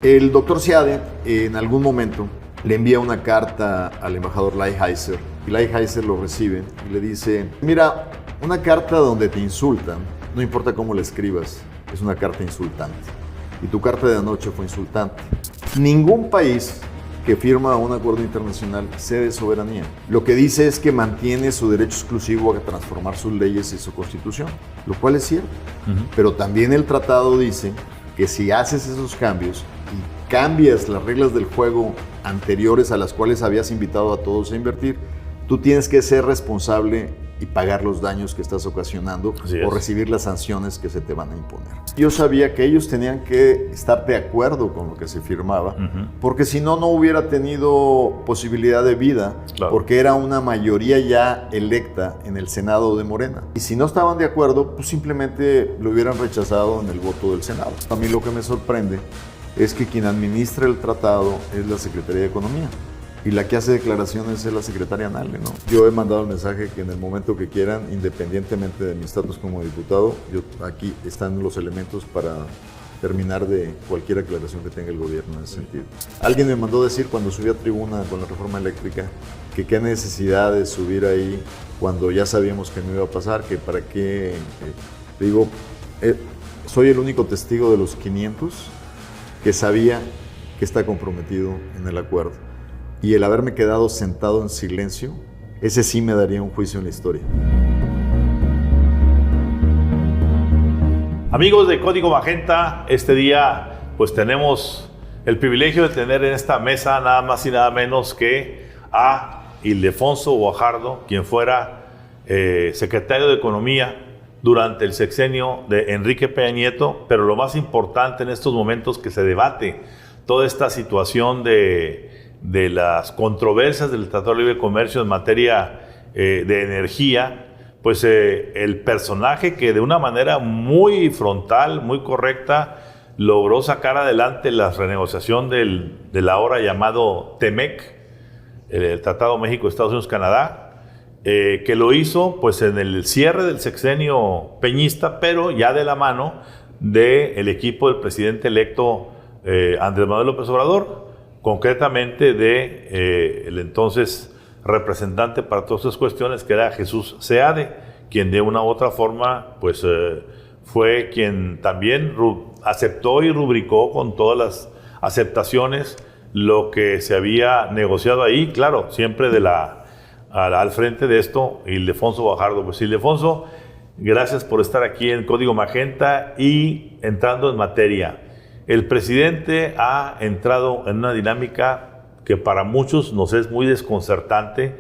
El doctor Seade en algún momento le envía una carta al embajador Lighthizer y Lighthizer lo recibe y le dice: mira, una carta donde te insultan, no importa cómo la escribas, es una carta insultante. Y tu carta de anoche fue insultante. Ningún país que firma un acuerdo internacional cede soberanía. Lo que dice es que mantiene su derecho exclusivo a transformar sus leyes y su constitución, lo cual es cierto. Pero también el tratado dice que si haces esos cambios y cambias las reglas del juego anteriores a las cuales habías invitado a todos a invertir, tú tienes que ser responsable y pagar los daños que estás ocasionando o recibir las sanciones que se te van a imponer. Yo sabía que ellos tenían que estar de acuerdo con lo que se firmaba, porque si no, no hubiera tenido posibilidad de vida, porque era una mayoría ya electa en el Senado de Morena. Y si no estaban de acuerdo, pues simplemente lo hubieran rechazado en el voto del Senado. A mí lo que me sorprende es que quien administra el tratado es la Secretaría de Economía. Y la que hace declaraciones es la secretaria Nale, ¿no? Yo he mandado el mensaje que en el momento que quieran, independientemente de mi estatus como diputado, aquí están los elementos para terminar de cualquier aclaración que tenga el gobierno en ese sentido. Alguien me mandó decir cuando subí a tribuna con la reforma eléctrica que qué necesidad de subir ahí cuando ya sabíamos que no iba a pasar, que para qué. Digo, soy el único testigo de los 500 que sabía que está comprometido en el acuerdo. Y el haberme quedado sentado en silencio, ese sí me daría un juicio en la historia. Amigos de Código Magenta, este día pues tenemos el privilegio de tener en esta mesa nada más y nada menos que a Ildefonso Guajardo, quien fuera secretario de Economía durante el sexenio de Enrique Peña Nieto, pero lo más importante en estos momentos que se debate toda esta situación de las controversias del Tratado de Libre Comercio en materia de energía, pues el personaje que de una manera muy frontal, muy correcta, logró sacar adelante la renegociación del ahora llamado TEMEC, el Tratado México-Estados Unidos-Canadá, que lo hizo pues en el cierre del sexenio peñista, pero ya de la mano del equipo del presidente electo Andrés Manuel López Obrador, concretamente el entonces representante para todas estas cuestiones, que era Jesús Seade, quien de una u otra forma pues fue quien también aceptó y rubricó con todas las aceptaciones lo que se había negociado ahí, claro, siempre al frente de esto Ildefonso Guajardo. Pues Ildefonso, gracias por estar aquí en Código Magenta y entrando en materia. El presidente ha entrado en una dinámica que para muchos nos es muy desconcertante,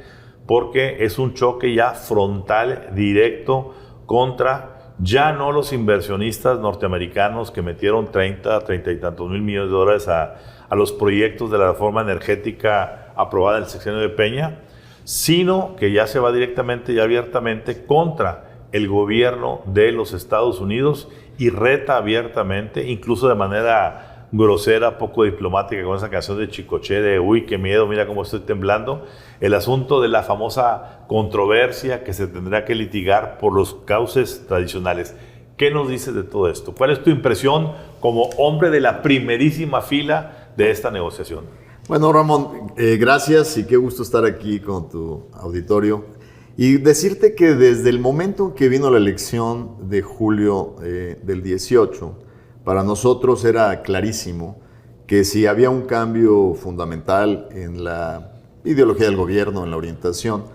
porque es un choque ya frontal, directo, contra ya no los inversionistas norteamericanos que metieron 30 y tantos mil millones de dólares a los proyectos de la reforma energética aprobada en el sexenio de Peña, sino que ya se va directamente y abiertamente contra el gobierno de los Estados Unidos y reta abiertamente, incluso de manera grosera, poco diplomática, con esa canción de Chicoche de uy, qué miedo, mira cómo estoy temblando, el asunto de la famosa controversia que se tendrá que litigar por los cauces tradicionales. ¿Qué nos dices de todo esto? ¿Cuál es tu impresión como hombre de la primerísima fila de esta negociación? Bueno, Ramón, gracias y qué gusto estar aquí con tu auditorio. Y decirte que desde el momento en que vino la elección de julio del 18, para nosotros era clarísimo que si había un cambio fundamental en la ideología del gobierno, en la orientación,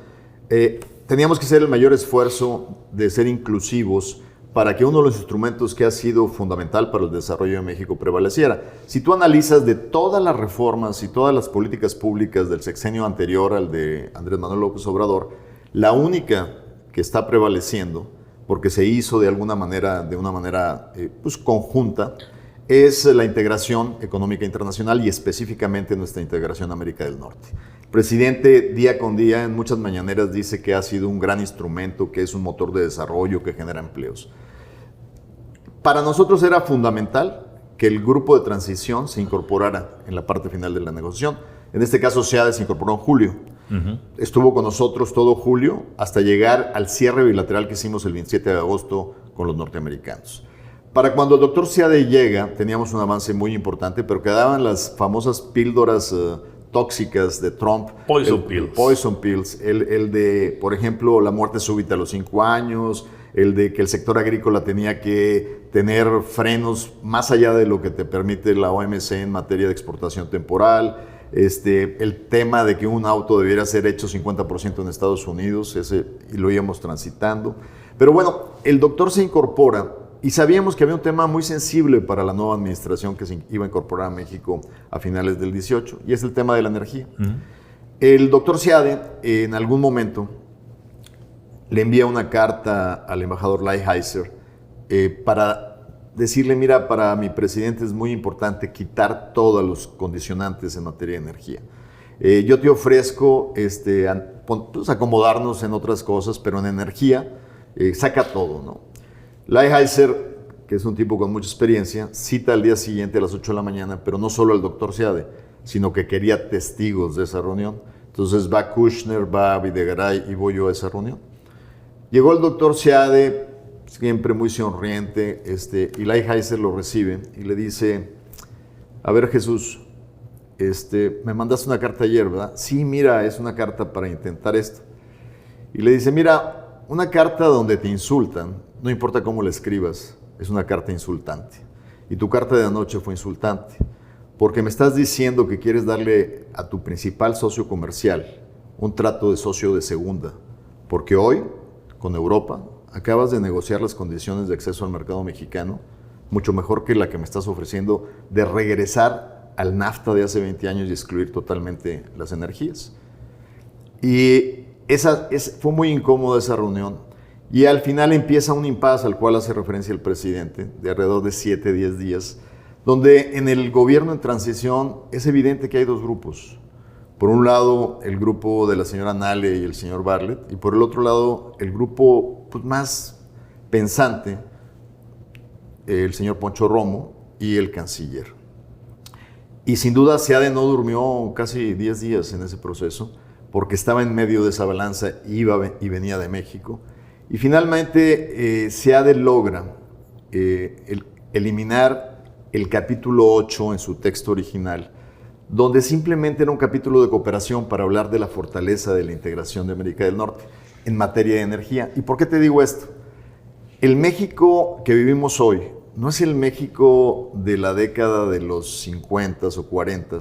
teníamos que hacer el mayor esfuerzo de ser inclusivos para que uno de los instrumentos que ha sido fundamental para el desarrollo de México prevaleciera. Si tú analizas de todas las reformas y todas las políticas públicas del sexenio anterior al de Andrés Manuel López Obrador, la única que está prevaleciendo, porque se hizo de una manera pues conjunta, es la integración económica internacional y específicamente nuestra integración a América del Norte. El presidente día con día en muchas mañaneras dice que ha sido un gran instrumento, que es un motor de desarrollo, que genera empleos. Para nosotros era fundamental que el grupo de transición se incorporara en la parte final de la negociación. En este caso, Seade se incorporó en julio. Estuvo con nosotros todo julio hasta llegar al cierre bilateral que hicimos el 27 de agosto con los norteamericanos. Para cuando el doctor Seade llega, teníamos un avance muy importante, pero quedaban las famosas píldoras tóxicas de Trump. Poison pills. Poison pills. El de, por ejemplo, la muerte súbita a los 5 años, el de que el sector agrícola tenía que tener frenos más allá de lo que te permite la OMC en materia de exportación temporal, el tema de que un auto debiera ser hecho 50% en Estados Unidos, y lo íbamos transitando. Pero bueno, el doctor se incorpora y sabíamos que había un tema muy sensible para la nueva administración que se iba a incorporar a México a finales del 18, y es el tema de la energía. El doctor Seade, en algún momento, le envía una carta al embajador Lighthizer para decirle, mira, para mi presidente es muy importante quitar todos los condicionantes en materia de energía. Yo te ofrezco pues, acomodarnos en otras cosas, pero en energía saca todo, ¿no? Lighthizer, que es un tipo con mucha experiencia, cita al día siguiente a las 8 de la mañana, pero no solo al doctor Seade, sino que quería testigos de esa reunión. Entonces va Kushner, va Videgaray y voy yo a esa reunión. Llegó el doctor Seade, siempre muy sonriente, y Lighthizer lo recibe y le dice, a ver Jesús, me mandaste una carta ayer, ¿verdad? Sí, mira, es una carta para intentar esto. Y le dice, mira, una carta donde te insultan, no importa cómo la escribas, es una carta insultante. Y tu carta de anoche fue insultante, porque me estás diciendo que quieres darle a tu principal socio comercial un trato de socio de segunda, porque hoy, con Europa, acabas de negociar las condiciones de acceso al mercado mexicano, mucho mejor que la que me estás ofreciendo de regresar al NAFTA de hace 20 años y excluir totalmente las energías. Y fue muy incómoda esa reunión. Y al final empieza un impasse al cual hace referencia el presidente, de alrededor de 7-10 días, donde en el gobierno en transición es evidente que hay dos grupos. Por un lado, el grupo de la señora Nale y el señor Bartlett, y por el otro lado, el grupo pues, más pensante, el señor Poncho Romo y el canciller. Y sin duda Seade no durmió casi 10 días en ese proceso, porque estaba en medio de esa balanza, iba y venía de México. Y finalmente Seade logra eliminar el capítulo 8 en su texto original, donde simplemente era un capítulo de cooperación para hablar de la fortaleza de la integración de América del Norte en materia de energía. ¿Y por qué te digo esto? El México que vivimos hoy no es el México de la década de los 50 o 40,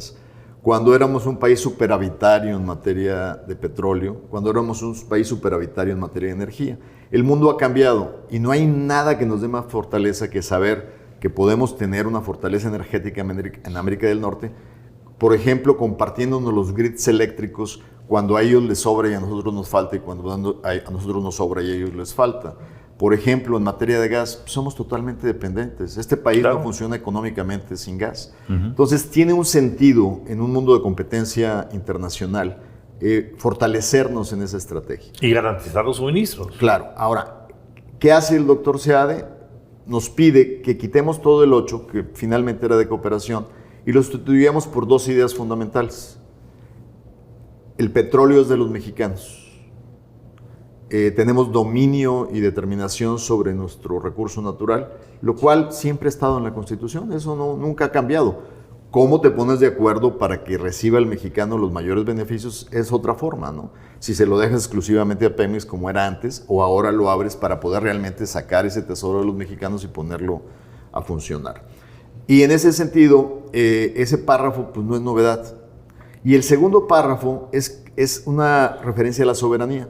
cuando éramos un país superavitario en materia de petróleo, cuando éramos un país superavitario en materia de energía. El mundo ha cambiado y no hay nada que nos dé más fortaleza que saber que podemos tener una fortaleza energética en América del Norte, por ejemplo, compartiéndonos los grids eléctricos cuando a ellos les sobra y a nosotros nos falta, y cuando a nosotros nos sobra y a ellos les falta. Por ejemplo, en materia de gas, somos totalmente dependientes. Este país no funciona económicamente sin gas. Entonces, tiene un sentido en un mundo de competencia internacional fortalecernos en esa estrategia. Y garantizar los suministros. Claro. Ahora, ¿qué hace el doctor Seade? Nos pide que quitemos todo el 8, que finalmente era de cooperación, y lo sustituyamos por dos ideas fundamentales. El petróleo es de los mexicanos. Tenemos dominio y determinación sobre nuestro recurso natural, lo cual siempre ha estado en la Constitución, eso nunca ha cambiado. ¿Cómo te pones de acuerdo para que reciba el mexicano los mayores beneficios? Es otra forma, ¿no? Si se lo dejas exclusivamente a Pemex como era antes, o ahora lo abres para poder realmente sacar ese tesoro de los mexicanos y ponerlo a funcionar. Y en ese sentido, ese párrafo pues, no es novedad. Y el segundo párrafo es una referencia a la soberanía.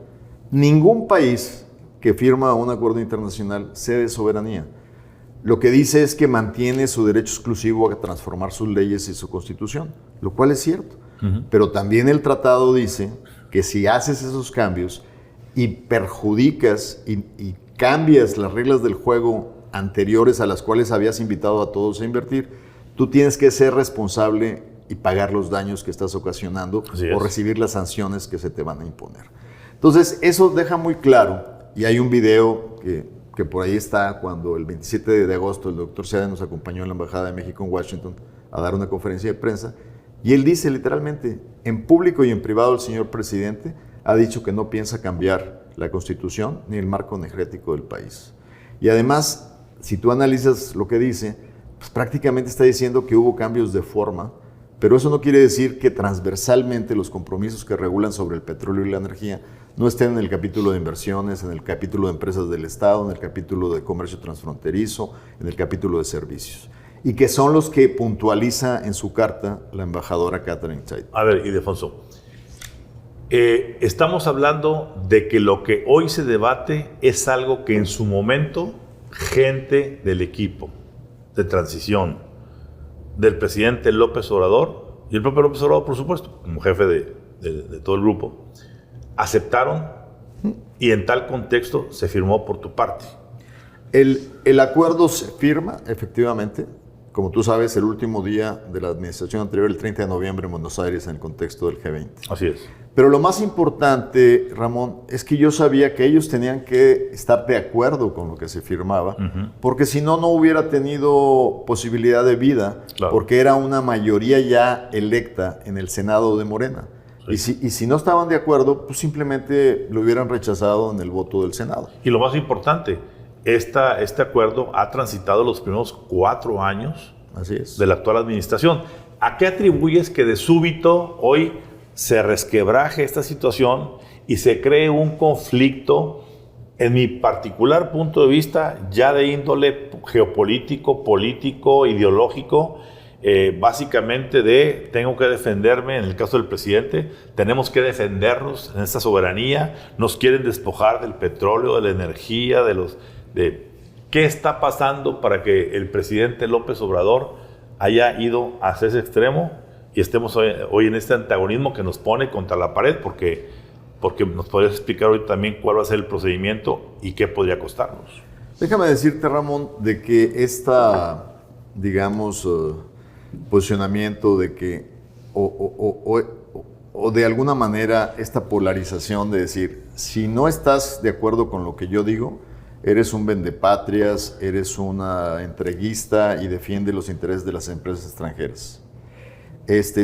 Ningún país que firma un acuerdo internacional cede soberanía. Lo que dice es que mantiene su derecho exclusivo a transformar sus leyes y su constitución, lo cual es cierto. Pero también el tratado dice que si haces esos cambios y perjudicas y cambias las reglas del juego anteriores a las cuales habías invitado a todos a invertir, tú tienes que ser responsable y pagar los daños que estás ocasionando o recibir las sanciones que se te van a imponer. Entonces, eso deja muy claro, y hay un video que por ahí está, cuando el 27 de agosto el doctor Seade nos acompañó en la Embajada de México en Washington a dar una conferencia de prensa, y él dice literalmente, en público y en privado el señor presidente ha dicho que no piensa cambiar la Constitución ni el marco energético del país. Y además si tú analizas lo que dice, pues prácticamente está diciendo que hubo cambios de forma, pero eso no quiere decir que transversalmente los compromisos que regulan sobre el petróleo y la energía no estén en el capítulo de inversiones, en el capítulo de empresas del Estado, en el capítulo de comercio transfronterizo, en el capítulo de servicios. Y que son los que puntualiza en su carta la embajadora Katherine Tai. A ver, Ildefonso, estamos hablando de que lo que hoy se debate es algo que en su momento gente del equipo de transición del presidente López Obrador y el propio López Obrador, por supuesto, como jefe de todo el grupo, aceptaron y en tal contexto se firmó por tu parte. El acuerdo se firma, efectivamente, como tú sabes, el último día de la administración anterior, el 30 de noviembre en Buenos Aires, en el contexto del G20. Así es. Pero lo más importante, Ramón, es que yo sabía que ellos tenían que estar de acuerdo con lo que se firmaba, porque si no, no hubiera tenido posibilidad de vida, Claro. porque era una mayoría ya electa en el Senado de Morena. Sí. Y si no estaban de acuerdo, pues simplemente lo hubieran rechazado en el voto del Senado. Y lo más importante, este acuerdo ha transitado los primeros 4 años Así es. de la actual administración. ¿A qué atribuyes que de súbito hoy se resquebraje esta situación y se cree un conflicto, en mi particular punto de vista, ya de índole geopolítico, político, ideológico, básicamente tengo que defenderme, en el caso del presidente, tenemos que defendernos en esta soberanía, nos quieren despojar del petróleo, de la energía, ¿qué está pasando para que el presidente López Obrador haya ido hacia ese extremo y estemos hoy en este antagonismo que nos pone contra la pared? Porque nos podrías explicar hoy también cuál va a ser el procedimiento y qué podría costarnos. Déjame decirte, Ramón, de que digamos, posicionamiento de que, o de alguna manera, esta polarización de decir, si no estás de acuerdo con lo que yo digo, eres un vendepatrias, eres una entreguista y defiende los intereses de las empresas extranjeras.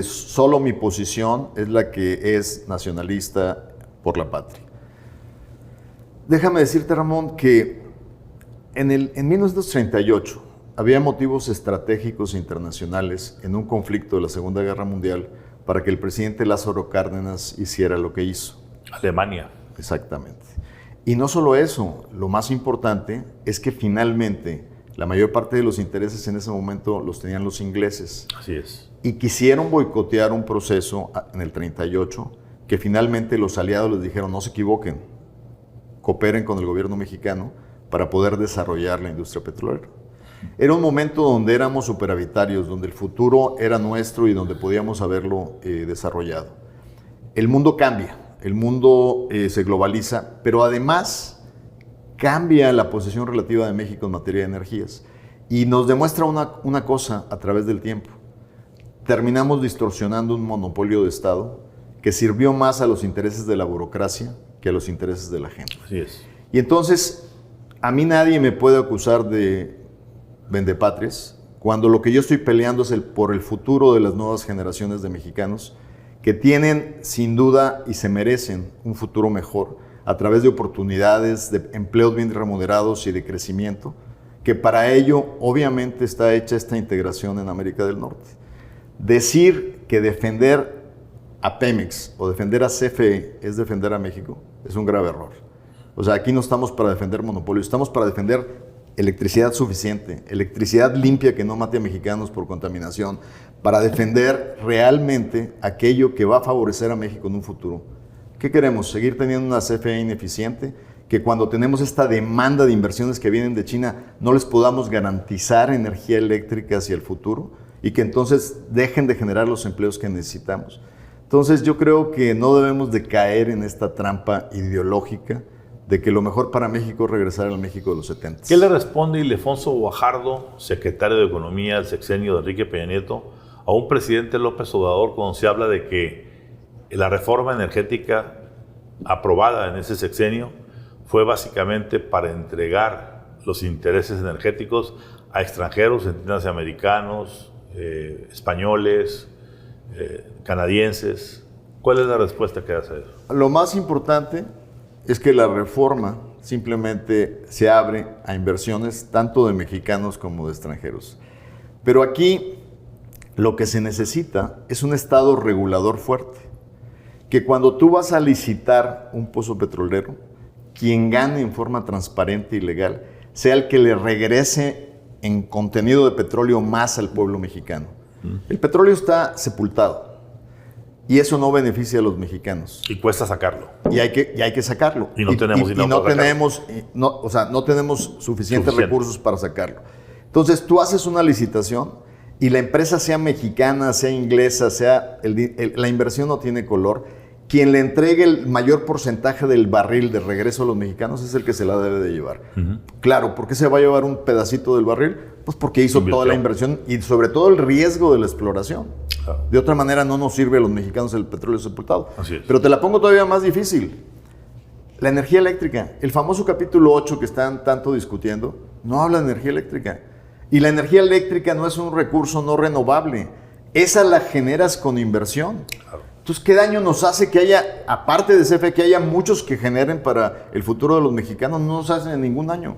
Solo mi posición es la que es nacionalista por la patria. Déjame decirte, Ramón, que en 1938 había motivos estratégicos internacionales en un conflicto de la Segunda Guerra Mundial para que el presidente Lázaro Cárdenas hiciera lo que hizo. Alemania. Exactamente. Y no solo eso, lo más importante es que finalmente la mayor parte de los intereses en ese momento los tenían los ingleses. Así es. Y quisieron boicotear un proceso en el 38 que finalmente los aliados les dijeron no se equivoquen, cooperen con el gobierno mexicano para poder desarrollar la industria petrolera. Era un momento donde éramos superavitarios, donde el futuro era nuestro y donde podíamos haberlo desarrollado. El mundo cambia, el mundo se globaliza, pero además cambia la posición relativa de México en materia de energías. Y nos demuestra una cosa a través del tiempo. Terminamos distorsionando un monopolio de Estado que sirvió más a los intereses de la burocracia que a los intereses de la gente. Así es. Y entonces, a mí nadie me puede acusar de vendepatrias cuando lo que yo estoy peleando es por el futuro de las nuevas generaciones de mexicanos que tienen sin duda y se merecen un futuro mejor a través de oportunidades, de empleos bien remunerados y de crecimiento, que para ello obviamente está hecha esta integración en América del Norte. Decir que defender a Pemex o defender a CFE es defender a México es un grave error. O sea, aquí no estamos para defender monopolios, estamos para defender electricidad suficiente, electricidad limpia que no mate a mexicanos por contaminación, para defender realmente aquello que va a favorecer a México en un futuro. ¿Qué queremos? ¿Seguir teniendo una CFE ineficiente? Que cuando tenemos esta demanda de inversiones que vienen de China, no les podamos garantizar energía eléctrica hacia el futuro y que entonces dejen de generar los empleos que necesitamos. Entonces yo creo que no debemos de caer en esta trampa ideológica de que lo mejor para México es regresar al México de los 70. ¿Qué le responde Ildefonso Guajardo, secretario de Economía del sexenio de Enrique Peña Nieto, a un presidente López Obrador cuando se habla de que la reforma energética aprobada en ese sexenio fue básicamente para entregar los intereses energéticos a extranjeros, entiéndase americanos, españoles, canadienses? ¿Cuál es la respuesta que hace a eso? Lo más importante es que la reforma simplemente se abre a inversiones tanto de mexicanos como de extranjeros. Pero aquí lo que se necesita es un Estado regulador fuerte, que cuando tú vas a licitar un pozo petrolero, quien gane en forma transparente y legal sea el que le regrese en contenido de petróleo más al pueblo mexicano. El petróleo está sepultado y eso no beneficia a los mexicanos. Y cuesta sacarlo. Y hay que sacarlo. Y no tenemos suficientes recursos para sacarlo. Entonces tú haces una licitación y la empresa sea mexicana, sea inglesa, sea la inversión no tiene color. Quien le entregue el mayor porcentaje del barril de regreso a los mexicanos es el que se la debe de llevar. Claro, ¿por qué se va a llevar un pedacito del barril? Pues porque hizo toda la inversión y sobre todo el riesgo de la exploración. De otra manera no nos sirve a los mexicanos el petróleo sepultado. Así es. Pero te la pongo todavía más difícil. La energía eléctrica, el famoso capítulo 8 que están tanto discutiendo, no habla de energía eléctrica. Y la energía eléctrica no es un recurso no renovable. Esa la generas con inversión. Claro. Entonces, ¿qué daño nos hace que haya, aparte de CFE, que haya muchos que generen para el futuro de los mexicanos? No nos hacen ningún daño.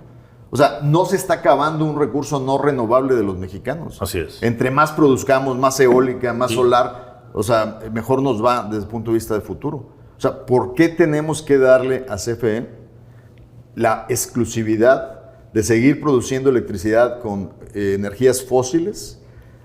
O sea, no se está acabando un recurso no renovable de los mexicanos. Así es. Entre más produzcamos, más eólica, más solar, o sea, mejor nos va desde el punto de vista del futuro. O sea, ¿por qué tenemos que darle a CFE la exclusividad de seguir produciendo electricidad con energías fósiles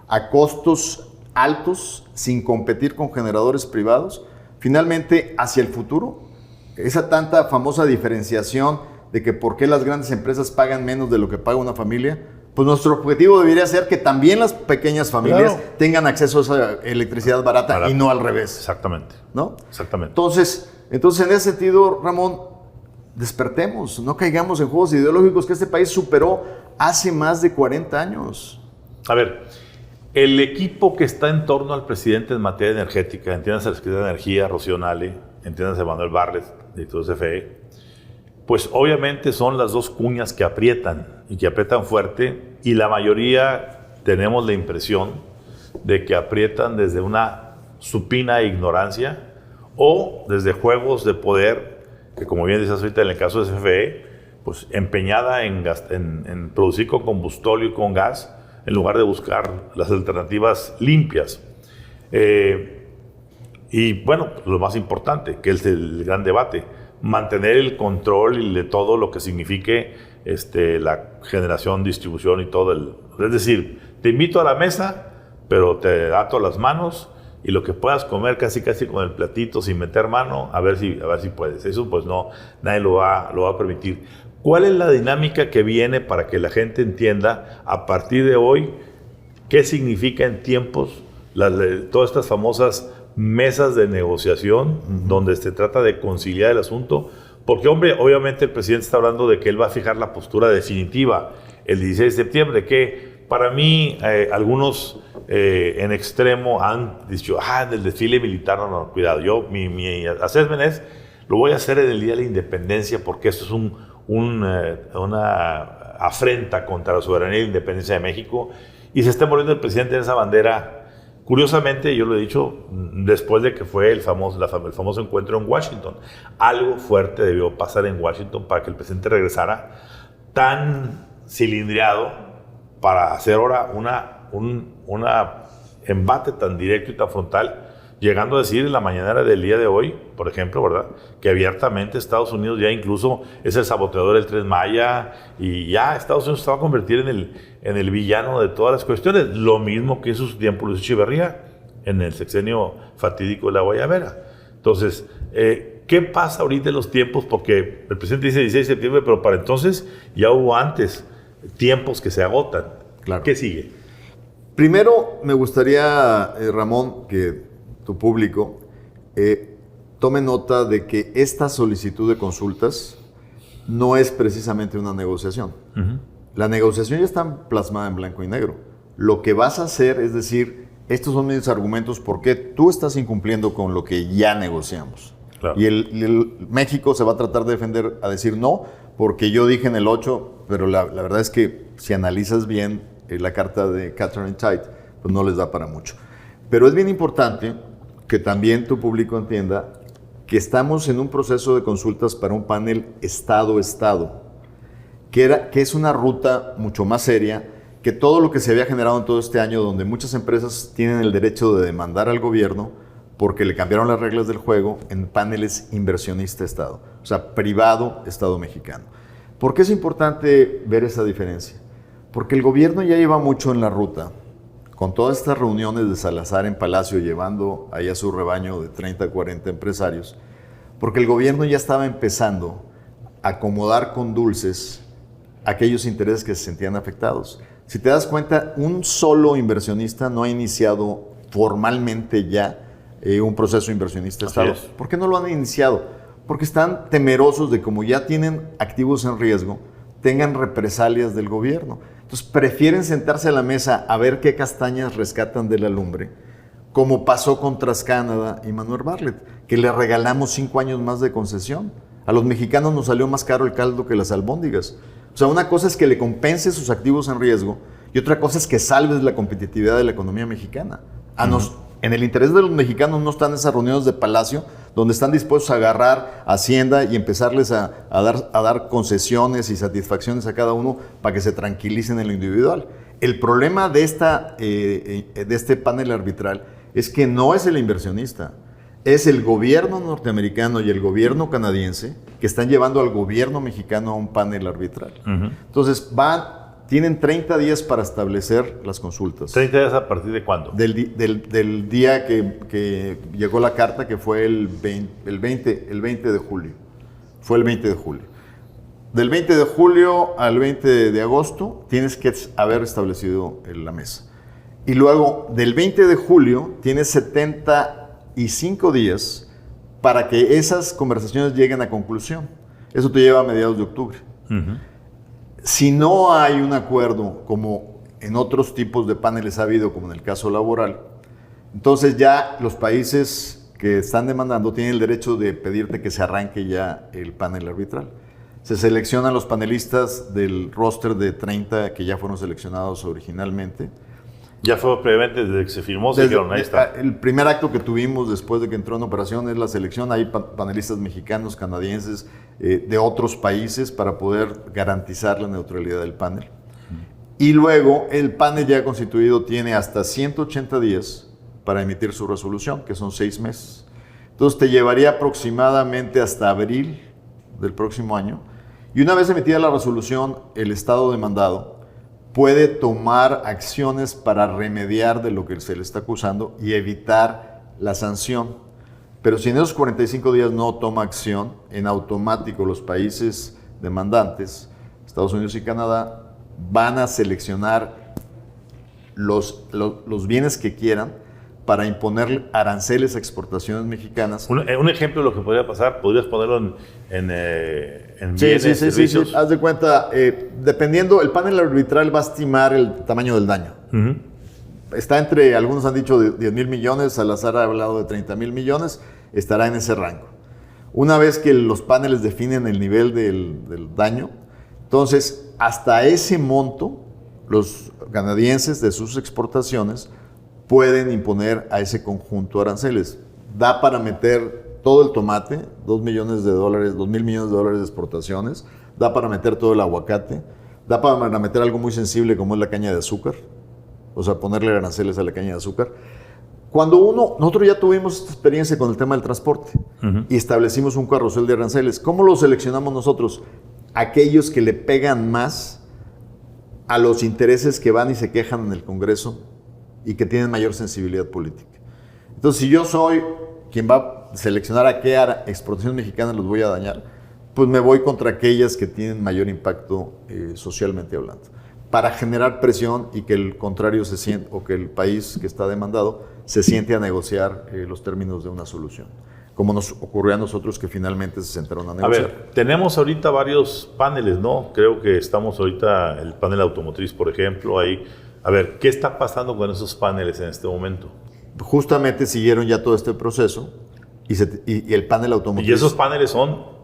a costos altos, sin competir con generadores privados? Finalmente, hacia el futuro, esa tanta famosa diferenciación de que por qué las grandes empresas pagan menos de lo que paga una familia, pues nuestro objetivo debería ser que también las pequeñas familias tengan acceso a esa electricidad barata y no al revés. Exactamente. ¿No? Exactamente. Entonces, en ese sentido, Ramón, despertemos, no caigamos en juegos ideológicos que este país superó hace más de 40 años. A ver, el equipo que está en torno al presidente en materia energética, entiéndase la Secretaría de Energía, Rocío Nale, entiéndase Manuel Bartlett, director de CFE, pues obviamente son las dos cuñas que aprietan y que aprietan fuerte, y la mayoría tenemos la impresión de que aprietan desde una supina ignorancia o desde juegos de poder, que como bien dices ahorita en el caso de CFE, pues empeñada en producir con combustóleo y con gas, en lugar de buscar las alternativas limpias. Y bueno, lo más importante, que es el gran debate, mantener el control de todo lo que signifique la generación, distribución y todo es decir, te invito a la mesa, pero te ato las manos y lo que puedas comer casi con el platito sin meter mano, a ver si puedes. Eso pues no, nadie lo va a permitir. ¿Cuál es la dinámica que viene para que la gente entienda a partir de hoy qué significa en tiempos todas estas famosas mesas de negociación donde se trata de conciliar el asunto? Porque, hombre, obviamente el presidente está hablando de que él va a fijar la postura definitiva el 16 de septiembre, que para mí algunos en extremo han dicho, del desfile militar, no, cuidado. Yo, mi assessment es, lo voy a hacer en el Día de la Independencia porque esto es una afrenta contra la soberanía y la independencia de México, y se está poniendo el presidente en esa bandera. Curiosamente, yo lo he dicho, después de que fue el famoso encuentro en Washington, algo fuerte debió pasar en Washington para que el presidente regresara tan cilindriado para hacer ahora un embate tan directo y tan frontal, llegando a decir en la mañanera del día de hoy, por ejemplo, ¿verdad?, que abiertamente Estados Unidos ya incluso es el saboteador del Tren Maya, y ya Estados Unidos se va a convertir en el villano de todas las cuestiones. Lo mismo que hizo su tiempo Luis Echeverría en el sexenio fatídico de la Guayabera. Entonces, ¿qué pasa ahorita en los tiempos? Porque el presidente dice 16 de septiembre, pero para entonces ya hubo antes tiempos que se agotan. Claro. ¿Qué sigue? Primero, me gustaría, Ramón, que tu público tome nota de que esta solicitud de consultas no es precisamente una negociación. La negociación ya está plasmada en blanco y negro. Lo que vas a hacer es decir, estos son mis argumentos porque tú estás incumpliendo con lo que ya negociamos. Claro. Y el México se va a tratar de defender a decir no, porque yo dije en el 8, pero la verdad es que si analizas bien la carta de Catherine Tite, pues no les da para mucho. Pero es bien importante que también tu público entienda que estamos en un proceso de consultas para un panel Estado-Estado, que es una ruta mucho más seria que todo lo que se había generado en todo este año, donde muchas empresas tienen el derecho de demandar al gobierno porque le cambiaron las reglas del juego en paneles inversionista-Estado, o sea, privado-Estado mexicano. ¿Por qué es importante ver esa diferencia? Porque el gobierno ya lleva mucho en la ruta, con todas estas reuniones de Salazar en Palacio, llevando ahí a su rebaño de 30 a 40 empresarios, porque el gobierno ya estaba empezando a acomodar con dulces aquellos intereses que se sentían afectados. Si te das cuenta, un solo inversionista no ha iniciado formalmente ya un proceso inversionista-Estado. ¿Por qué no lo han iniciado? Porque están temerosos de, como ya tienen activos en riesgo, tengan represalias del gobierno. Entonces prefieren sentarse a la mesa a ver qué castañas rescatan de la lumbre, como pasó con TransCanada y Manuel Bartlett, que le regalamos 5 años más de concesión. A los mexicanos nos salió más caro el caldo que las albóndigas. O sea, una cosa es que le compenses sus activos en riesgo y otra cosa es que salves la competitividad de la economía mexicana. En el interés de los mexicanos no están esas reuniones de Palacio donde están dispuestos a agarrar Hacienda y empezarles a dar concesiones y satisfacciones a cada uno para que se tranquilicen en lo individual. El problema de este panel arbitral es que no es el inversionista, es el gobierno norteamericano y el gobierno canadiense que están llevando al gobierno mexicano a un panel arbitral. Entonces tienen 30 días para establecer las consultas. ¿30 días a partir de cuándo? Del día que llegó la carta, que fue el 20 de julio. Fue el 20 de julio. Del 20 de julio al 20 de agosto tienes que haber establecido la mesa. Y luego, del 20 de julio, tienes 75 días para que esas conversaciones lleguen a conclusión. Eso te lleva a mediados de octubre. Si no hay un acuerdo, como en otros tipos de paneles ha habido, como en el caso laboral, entonces ya los países que están demandando tienen el derecho de pedirte que se arranque ya el panel arbitral. Se seleccionan los panelistas del roster de 30 que ya fueron seleccionados originalmente. Ya fue previamente desde que se firmó, se dijeron, ahí está. El primer acto que tuvimos después de que entró en operación es la selección. Hay panelistas mexicanos, canadienses, de otros países para poder garantizar la neutralidad del panel. Y luego el panel ya constituido tiene hasta 180 días para emitir su resolución, que son 6 meses. Entonces te llevaría aproximadamente hasta abril del próximo año. Y una vez emitida la resolución, el Estado demandado puede tomar acciones para remediar de lo que se le está acusando y evitar la sanción. Pero si en esos 45 días no toma acción, en automático los países demandantes, Estados Unidos y Canadá, van a seleccionar los bienes que quieran para imponer aranceles a exportaciones mexicanas. Un ejemplo de lo que podría pasar, podrías ponerlo en bienes, servicios. Sí. Haz de cuenta, dependiendo, el panel arbitral va a estimar el tamaño del daño. Está entre, algunos han dicho 10 mil millones, Salazar ha hablado de 30 mil millones, estará en ese rango. Una vez que los paneles definen el nivel del daño, entonces hasta ese monto, los canadienses de sus exportaciones pueden imponer a ese conjunto aranceles. Da para meter todo el tomate, 2 mil millones de dólares de exportaciones, da para meter todo el aguacate, da para meter algo muy sensible como es la caña de azúcar, o sea, ponerle aranceles a la caña de azúcar. Nosotros ya tuvimos esta experiencia con el tema del transporte y establecimos un carrusel de aranceles. ¿Cómo lo seleccionamos nosotros? Aquellos que le pegan más a los intereses que van y se quejan en el Congreso y que tienen mayor sensibilidad política. Entonces, si yo soy quien va a seleccionar a qué exportaciones mexicanas los voy a dañar, pues me voy contra aquellas que tienen mayor impacto socialmente hablando, para generar presión y que el contrario se siente, o que el país que está demandado se siente a negociar los términos de una solución, como nos ocurrió a nosotros, que finalmente se sentaron a negociar. A ver, tenemos ahorita varios paneles, ¿no? Creo que estamos ahorita, el panel automotriz, por ejemplo, ahí. A ver, ¿qué está pasando con esos paneles en este momento? Justamente siguieron ya todo este proceso y el panel automotriz. ¿Y esos paneles son?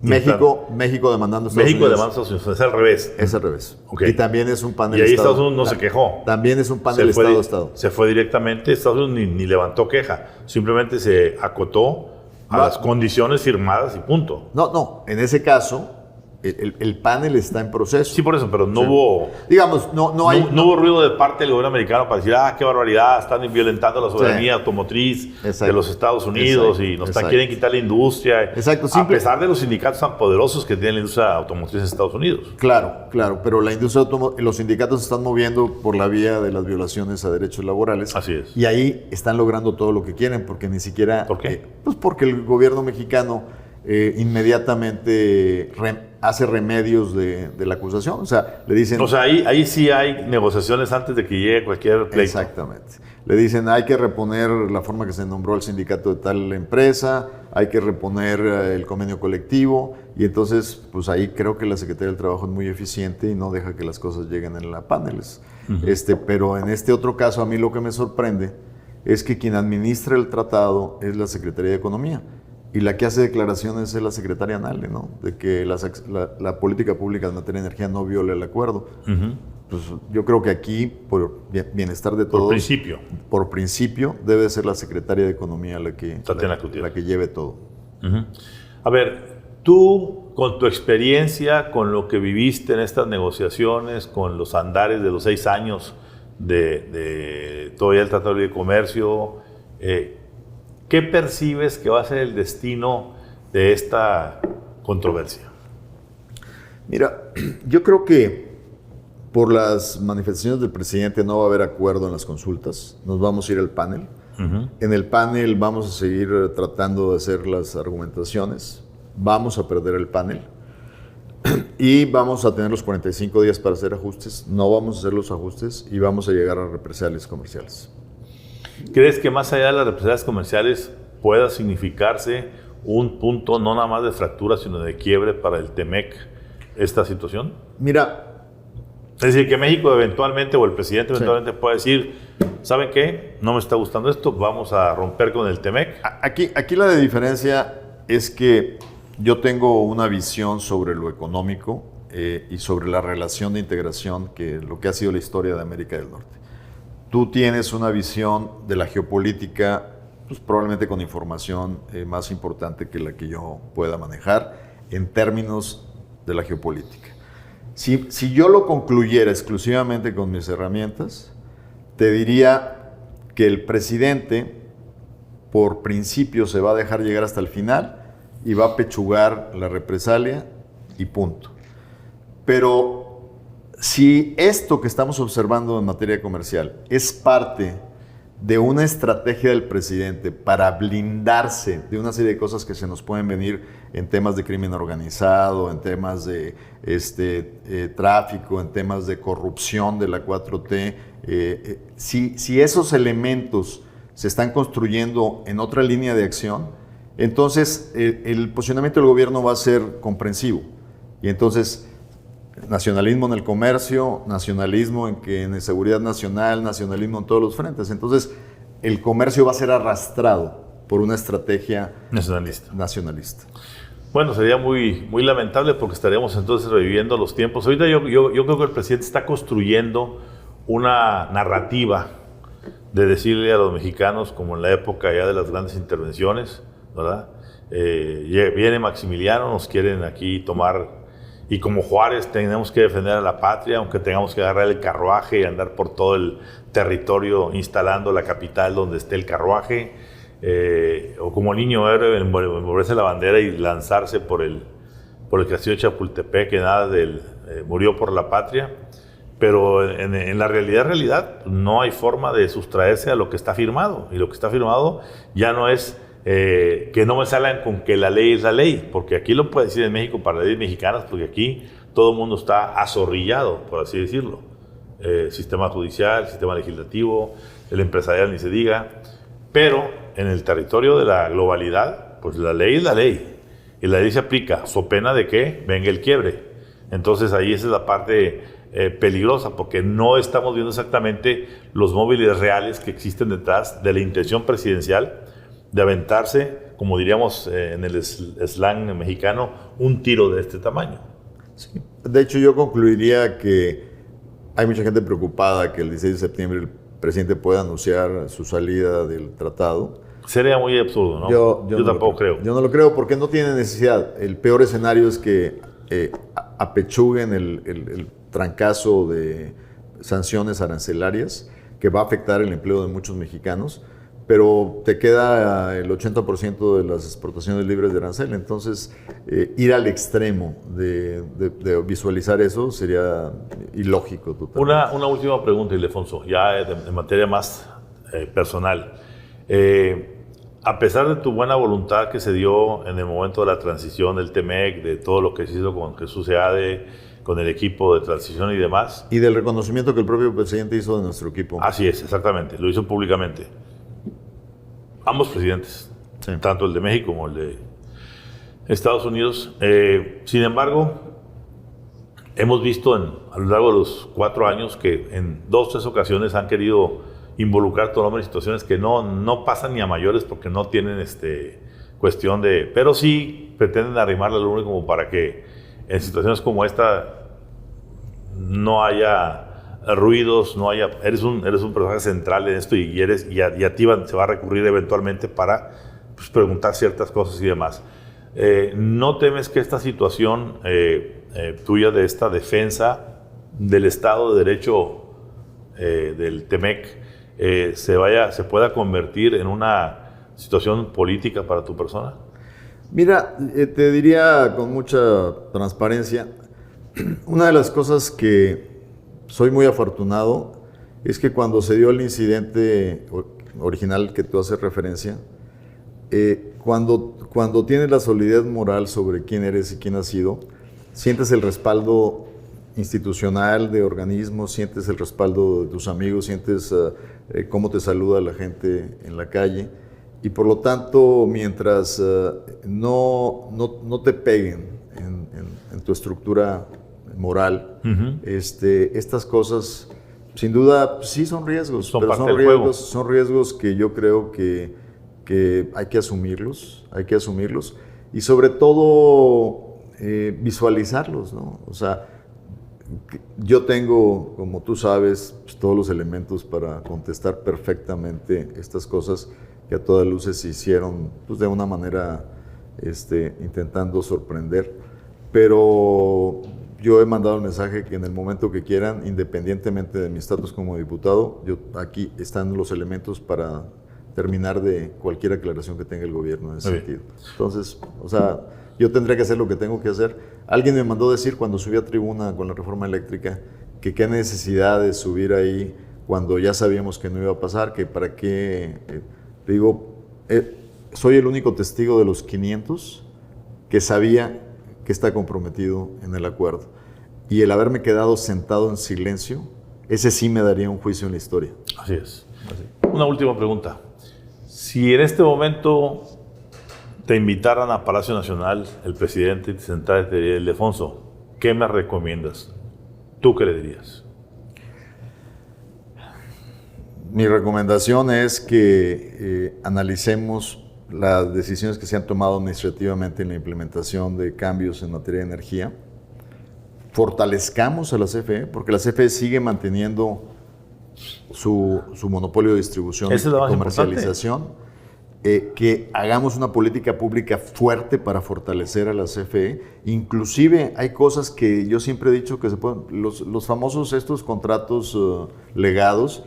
México demandando a Estados Unidos. México demandando a Estados Unidos, es al revés. Es al revés. Okay. Y también es un panel y ahí Estado. Estados Unidos no se quejó. También es un panel Estado-Estado. Se fue directamente, Estados Unidos ni levantó queja, simplemente se acotó a las condiciones firmadas y punto. No, en ese caso, el panel está en proceso. Sí, por eso, pero no hubo... Digamos, no hubo ruido de parte del gobierno americano para decir, qué barbaridad, están violentando la soberanía automotriz de los Estados Unidos y nos quieren quitar la industria. Exacto. A pesar de los sindicatos tan poderosos que tiene la industria automotriz en Estados Unidos. Claro, pero la industria los sindicatos se están moviendo por la vía de las violaciones a derechos laborales. Así es. Y ahí están logrando todo lo que quieren, porque ni siquiera... ¿Por qué? Pues porque el gobierno mexicano inmediatamente hace remedios de la acusación. O sea, le dicen... O sea, ahí sí hay negociaciones antes de que llegue cualquier pleito. Exactamente. Le dicen, hay que reponer la forma que se nombró el sindicato de tal empresa, hay que reponer el convenio colectivo, y entonces, pues ahí creo que la Secretaría del Trabajo es muy eficiente y no deja que las cosas lleguen en la paneles. Pero en este otro caso, a mí lo que me sorprende es que quien administra el tratado es la Secretaría de Economía. Y la que hace declaraciones es la secretaria Nale, ¿no? De que la política pública en materia de energía no viola el acuerdo. Pues yo creo que aquí, por bienestar de todos... Por principio, debe ser la secretaria de Economía la que lleve todo. A ver, tú, con tu experiencia, con lo que viviste en estas negociaciones, con los andares de los 6 años de todavía el Tratado de Libre Comercio, ¿qué percibes que va a ser el destino de esta controversia? Mira, yo creo que por las manifestaciones del presidente no va a haber acuerdo en las consultas. Nos vamos a ir al panel. En el panel vamos a seguir tratando de hacer las argumentaciones. Vamos a perder el panel. Y vamos a tener los 45 días para hacer ajustes. No vamos a hacer los ajustes y vamos a llegar a represalias comerciales. ¿Crees que más allá de las represalias comerciales pueda significarse un punto no nada más de fractura, sino de quiebre para el TEMEC esta situación? Mira... Es decir, que México eventualmente, o el presidente eventualmente pueda decir, ¿saben qué? No me está gustando esto, vamos a romper con el TEMEC. Aquí la diferencia es que yo tengo una visión sobre lo económico y sobre la relación de integración, que lo que ha sido la historia de América del Norte. Tú tienes una visión de la geopolítica, pues probablemente con información más importante que la que yo pueda manejar en términos de la geopolítica. Si yo lo concluyera exclusivamente con mis herramientas, te diría que el presidente, por principio, se va a dejar llegar hasta el final y va a pechugar la represalia y punto. Pero si esto que estamos observando en materia comercial es parte de una estrategia del presidente para blindarse de una serie de cosas que se nos pueden venir en temas de crimen organizado, en temas de tráfico, en temas de corrupción de la 4T, si esos elementos se están construyendo en otra línea de acción, entonces el posicionamiento del gobierno va a ser comprensivo. Y entonces, nacionalismo en el comercio, nacionalismo en seguridad nacional, nacionalismo en todos los frentes. Entonces, el comercio va a ser arrastrado por una estrategia nacionalista. Bueno, sería muy, muy lamentable porque estaríamos entonces reviviendo los tiempos. Ahorita yo creo que el presidente está construyendo una narrativa de decirle a los mexicanos, como en la época ya de las grandes intervenciones, ¿verdad? Viene Maximiliano, nos quieren aquí tomar... Y como Juárez tenemos que defender a la patria, aunque tengamos que agarrar el carruaje y andar por todo el territorio instalando la capital donde esté el carruaje, o como niño héroe envolverse la bandera y lanzarse por el castillo de Chapultepec, que nada murió por la patria. Pero en la realidad no hay forma de sustraerse a lo que está firmado. Y lo que está firmado ya no es... que no me salgan con que la ley es la ley, porque aquí lo puede decir en México para leyes mexicanas, porque aquí todo el mundo está azorrillado, por así decirlo. Sistema judicial, sistema legislativo, el empresarial ni se diga, pero en el territorio de la globalidad, pues la ley es la ley, y la ley se aplica, so pena de que venga el quiebre. Entonces ahí esa es la parte peligrosa, porque no estamos viendo exactamente los móviles reales que existen detrás de la intención presidencial de aventarse, como diríamos en el slang mexicano, un tiro de este tamaño. Sí. De hecho, yo concluiría que hay mucha gente preocupada que el 16 de septiembre el presidente pueda anunciar su salida del tratado. Sería muy absurdo, ¿no? Yo tampoco creo. Yo no lo creo porque no tiene necesidad. El peor escenario es que apechuguen el trancazo de sanciones arancelarias que va a afectar el empleo de muchos mexicanos, pero te queda el 80% de las exportaciones libres de arancel. Entonces, ir al extremo de visualizar eso sería ilógico totalmente. Una última pregunta, Ildefonso, ya de materia más personal. A pesar de tu buena voluntad que se dio en el momento de la transición del TEMEC, de todo lo que se hizo con Jesús Seade, con el equipo de transición y demás. Y del reconocimiento que el propio presidente hizo de nuestro equipo. Así es, exactamente, lo hizo públicamente. Ambos presidentes, sí, tanto el de México como el de Estados Unidos. Sin embargo, hemos visto a lo largo de los 4 años que en 2 o 3 ocasiones han querido involucrar tu nombre en situaciones que no pasan ni a mayores porque no tienen cuestión de... Pero sí pretenden arrimarle al hombre como para que en situaciones como esta no haya ruidos, no haya... Eres un personaje central en esto y a ti se va a recurrir eventualmente para pues, preguntar ciertas cosas y demás. ¿No temes que esta situación tuya de esta defensa del Estado de Derecho del TEMEC se pueda convertir en una situación política para tu persona? Mira, te diría con mucha transparencia, una de las cosas que soy muy afortunado es que cuando se dio el incidente original que tú haces referencia, cuando tienes la solidez moral sobre quién eres y quién has sido, sientes el respaldo institucional de organismos, sientes el respaldo de tus amigos, sientes cómo te saluda la gente en la calle y por lo tanto mientras no te peguen en tu estructura moral, estas cosas sin duda sí son riesgos, pero son riesgos que yo creo que hay que asumirlos y sobre todo visualizarlos, ¿no? O sea, yo tengo, como tú sabes, pues, todos los elementos para contestar perfectamente estas cosas que a todas luces se hicieron pues, de una manera intentando sorprender. Pero yo he mandado el mensaje que en el momento que quieran, independientemente de mi estatus como diputado, aquí están los elementos para terminar de cualquier aclaración que tenga el gobierno en ese sentido. Entonces, o sea, yo tendría que hacer lo que tengo que hacer. Alguien me mandó decir cuando subí a tribuna con la reforma eléctrica que qué necesidad de subir ahí cuando ya sabíamos que no iba a pasar, que para qué. Digo, soy el único testigo de los 500 que sabía que está comprometido en el acuerdo. Y el haberme quedado sentado en silencio, ese sí me daría un juicio en la historia. Así es. Una última pregunta. Si en este momento te invitaran a Palacio Nacional el presidente y te sentara y te diría, Ildefonso, ¿qué me recomiendas? ¿Tú qué le dirías? Mi recomendación es que analicemos las decisiones que se han tomado administrativamente en la implementación de cambios en materia de energía. Fortalezcamos a la CFE, porque la CFE sigue manteniendo su monopolio de distribución y comercialización. Que hagamos una política pública fuerte para fortalecer a la CFE. Inclusive hay cosas que yo siempre he dicho que se pueden, los famosos estos contratos legados.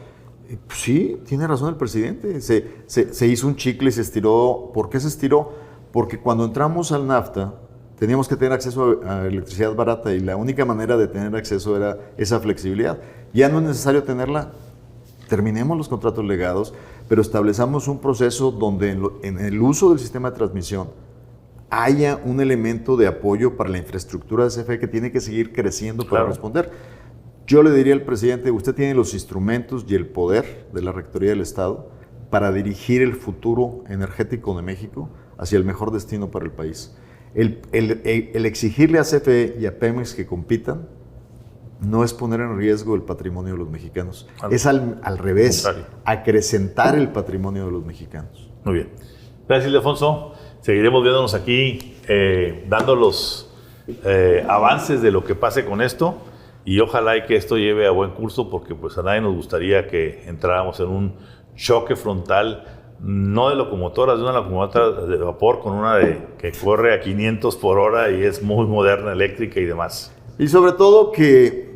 Sí, tiene razón el presidente. Se hizo un chicle y se estiró. ¿Por qué se estiró? Porque cuando entramos al NAFTA teníamos que tener acceso a electricidad barata y la única manera de tener acceso era esa flexibilidad. Ya no es necesario tenerla. Terminemos los contratos legados, pero establezcamos un proceso donde en el uso del sistema de transmisión haya un elemento de apoyo para la infraestructura de CFE que tiene que seguir creciendo para responder. Yo le diría al presidente, usted tiene los instrumentos y el poder de la Rectoría del Estado para dirigir el futuro energético de México hacia el mejor destino para el país. El exigirle a CFE y a Pemex que compitan no es poner en riesgo el patrimonio de los mexicanos. Es al revés, acrecentar el patrimonio de los mexicanos. Muy bien. Gracias, Ildefonso. Seguiremos viéndonos aquí, dando los avances de lo que pase con esto y ojalá y que esto lleve a buen curso porque pues a nadie nos gustaría que entráramos en un choque frontal no de locomotoras, de una locomotora de vapor con una que corre a 500 por hora y es muy moderna, eléctrica y demás. Y sobre todo que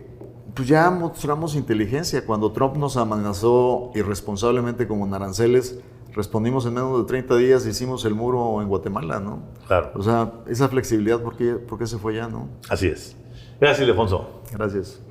pues ya mostramos inteligencia. Cuando Trump nos amenazó irresponsablemente con aranceles, respondimos en menos de 30 días, hicimos el muro en Guatemala, ¿no? Claro. O sea, esa flexibilidad, ¿por qué se fue ya, no? Así es. Gracias, Ildefonso. Gracias.